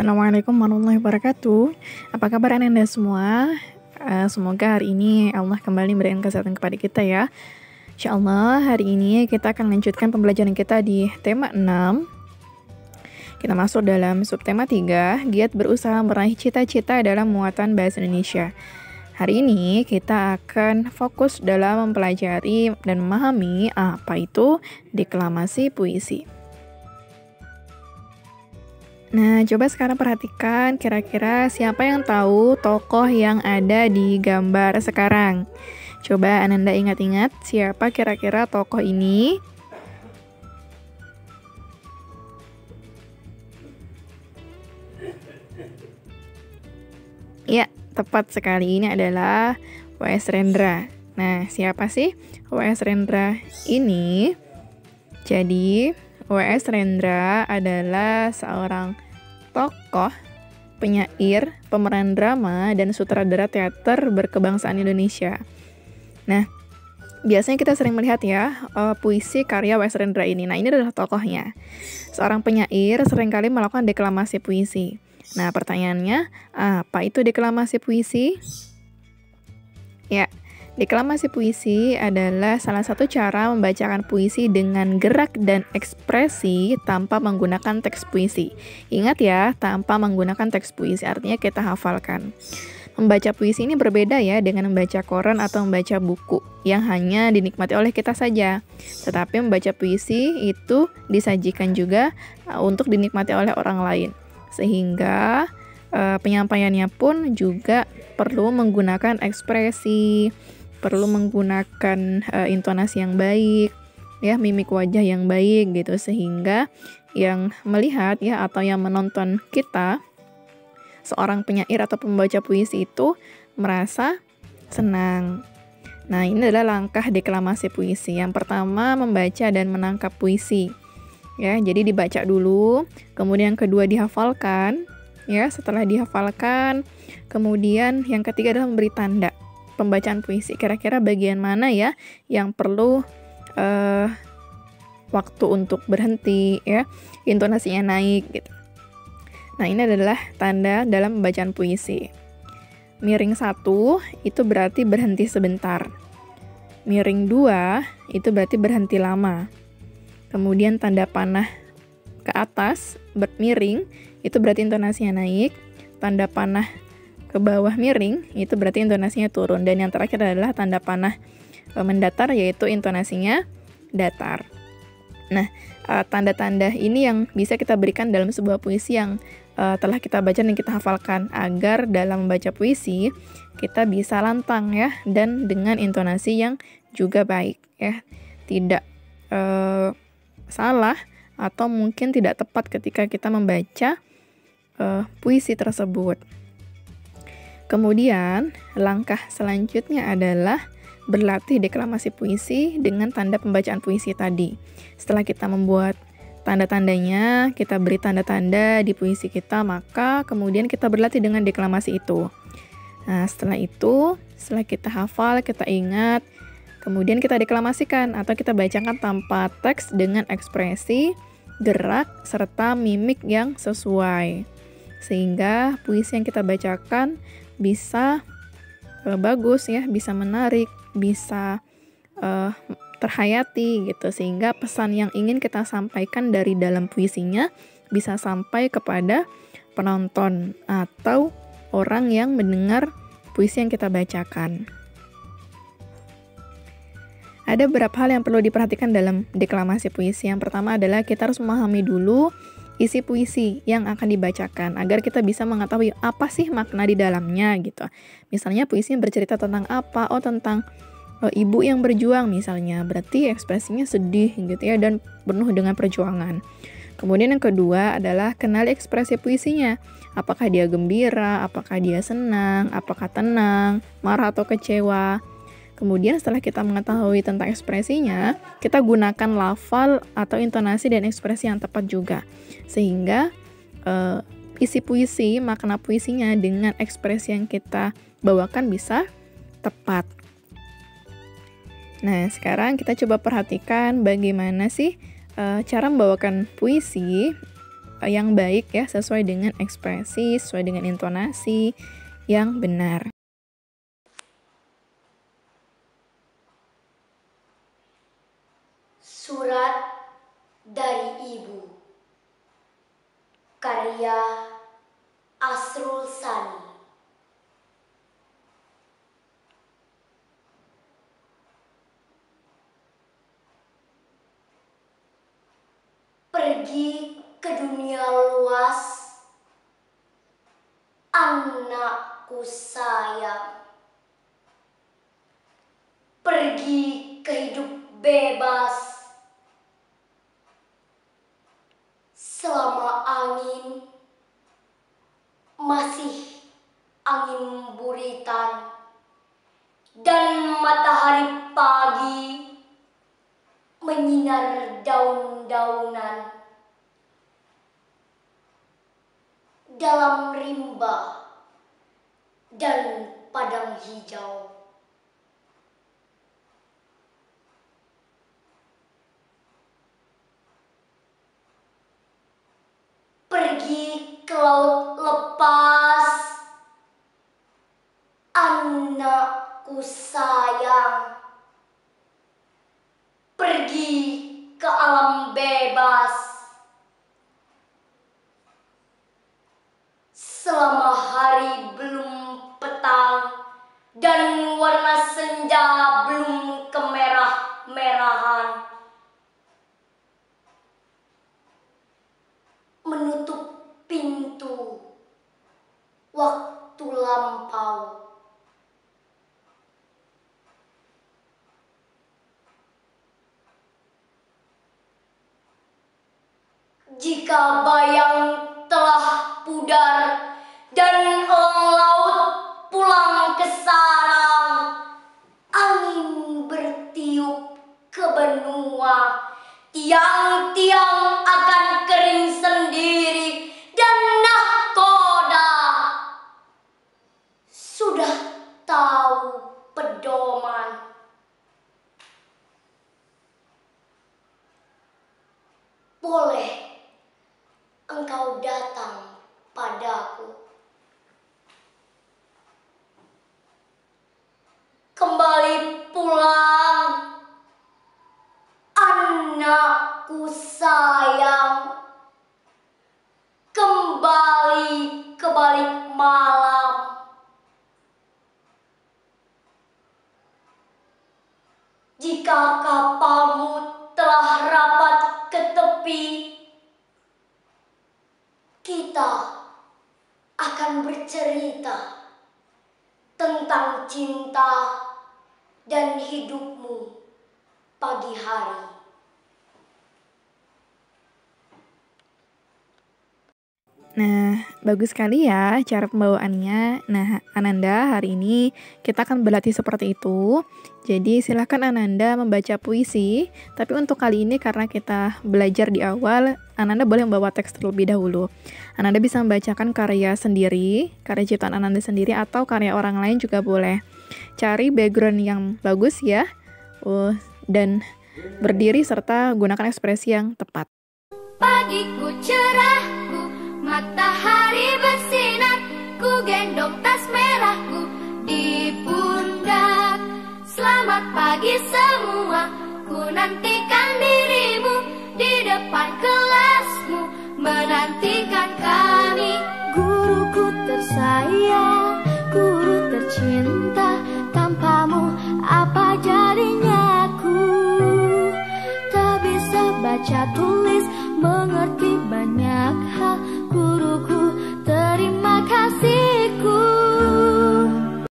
Assalamualaikum warahmatullahi wabarakatuh. Apa kabar Anda semua? Semoga hari ini Allah kembali memberikan kesehatan kepada kita ya. Insyaallah hari ini kita akan lanjutkan pembelajaran kita di tema 6. Kita masuk dalam subtema 3, giat berusaha meraih cita-cita dalam muatan bahasa Indonesia. Hari ini kita akan fokus dalam mempelajari dan memahami apa itu deklamasi puisi. Nah, coba sekarang perhatikan kira-kira siapa yang tahu tokoh yang ada di gambar sekarang. Coba Ananda ingat-ingat siapa kira-kira tokoh ini. Ya, tepat sekali, ini adalah W.S. Rendra. Nah, siapa sih W.S. Rendra ini? Jadi, W.S. Rendra adalah seorang tokoh, penyair, pemeran drama, dan sutradara teater berkebangsaan Indonesia. Nah, biasanya kita sering melihat ya puisi karya W.S. Rendra ini. Nah, ini adalah tokohnya. Seorang penyair seringkali melakukan deklamasi puisi. Nah, pertanyaannya, apa itu deklamasi puisi? Ya, deklamasi puisi adalah salah satu cara membacakan puisi dengan gerak dan ekspresi tanpa menggunakan teks puisi. Ingat ya, tanpa menggunakan teks puisi, artinya kita hafalkan. Membaca puisi ini berbeda ya dengan membaca koran atau membaca buku yang hanya dinikmati oleh kita saja. Tetapi membaca puisi itu disajikan juga untuk dinikmati oleh orang lain. Sehingga penyampaiannya pun juga perlu menggunakan ekspresi, perlu menggunakan intonasi yang baik, ya, mimik wajah yang baik gitu, sehingga yang melihat ya atau yang menonton kita, seorang penyair atau pembaca puisi itu merasa senang. Nah, ini adalah langkah deklamasi puisi. Yang pertama, membaca dan menangkap puisi. Ya, jadi dibaca dulu, kemudian kedua dihafalkan, ya. Setelah dihafalkan, kemudian yang ketiga adalah memberi tanda pembacaan puisi. Kira-kira bagian mana ya yang perlu waktu untuk berhenti, ya, intonasinya naik gitu. Nah, ini adalah tanda dalam pembacaan puisi. Miring 1 itu berarti berhenti sebentar. Miring 2 itu berarti berhenti lama. Kemudian tanda panah ke atas bermiring itu berarti intonasinya naik. Tanda panah ke bawah miring itu berarti intonasinya turun. Dan yang terakhir adalah tanda panah mendatar, yaitu intonasinya datar. Nah, tanda-tanda ini yang bisa kita berikan dalam sebuah puisi yang telah kita baca dan kita hafalkan, agar dalam membaca puisi kita bisa lantang ya, dan dengan intonasi yang juga baik ya, tidak salah atau mungkin tidak tepat ketika kita membaca puisi tersebut. Kemudian langkah selanjutnya adalah berlatih deklamasi puisi dengan tanda pembacaan puisi tadi. Setelah kita membuat tanda-tandanya, kita beri tanda-tanda di puisi kita, maka kemudian kita berlatih dengan deklamasi itu. Nah, setelah itu, setelah kita hafal, kita ingat, kemudian kita deklamasikan atau kita bacakan tanpa teks dengan ekspresi, gerak, serta mimik yang sesuai. Sehingga puisi yang kita bacakan bisa bagus ya, bisa menarik, bisa terhayati gitu, sehingga pesan yang ingin kita sampaikan dari dalam puisinya bisa sampai kepada penonton atau orang yang mendengar puisi yang kita bacakan. Ada beberapa hal yang perlu diperhatikan dalam deklamasi puisi. Yang pertama adalah kita harus memahami dulu isi puisi yang akan dibacakan agar kita bisa mengetahui apa sih makna di dalamnya gitu. Misalnya puisinya bercerita tentang apa? Oh, tentang ibu yang berjuang misalnya. Berarti ekspresinya sedih gitu ya, dan penuh dengan perjuangan. Kemudian yang kedua adalah kenali ekspresi puisinya. Apakah dia gembira, apakah dia senang, apakah tenang, marah atau kecewa. Kemudian setelah kita mengetahui tentang ekspresinya, kita gunakan lafal atau intonasi dan ekspresi yang tepat juga. Sehingga isi puisi, makna puisinya dengan ekspresi yang kita bawakan bisa tepat. Nah, sekarang kita coba perhatikan bagaimana sih cara membawakan puisi yang baik ya, sesuai dengan ekspresi, sesuai dengan intonasi yang benar. Surat dari Ibu, karya Asrul Sani. Pergi ke dunia luas, anakku sayang. Pergi ke hidup bebas, selama angin masih angin buritan dan matahari pagi menyinar daun-daunan. Dalam rimba dan padang hijau, pergi ke laut lepas, anakku sayang. Pergi ke alam bebas, selama hari belum petang dan warna senja belum kemerah-merahan. Menutup pintu waktu lampau. Jika bayang telah pudar dan elang laut pulang ke sarang, angin bertiup ke benua, tiang-tiang akan kering sendiri, dan nahkoda sudah tahu pedoman. Boleh engkau datang padaku, kembali pulang, anakku sayang. Kembali ke balik malam, jika kapalmu telah rapat ke tepi, kita akan bercerita tentang cinta dan hidupmu pagi hari. Nah, bagus sekali ya cara pembawaannya. Nah, Ananda, hari ini kita akan berlatih seperti itu. Jadi, silakan Ananda membaca puisi. Tapi untuk kali ini karena kita belajar di awal, Ananda boleh membawa teks terlebih dahulu. Ananda bisa membacakan karya sendiri, karya ciptaan Ananda sendiri, atau karya orang lain juga boleh. Cari background yang bagus ya. Dan berdiri serta gunakan ekspresi yang tepat. Pagiku cerahku, matahari bersinar, ku gendong tas merahku di pundak. Selamat pagi semua, ku nantikan dirimu di depan kelasmu, menantikan kami. Guruku tersayang, guru tercinta, tanpamu apa jadinya aku? Tak bisa baca tulis, mengerti banyak hal, guruku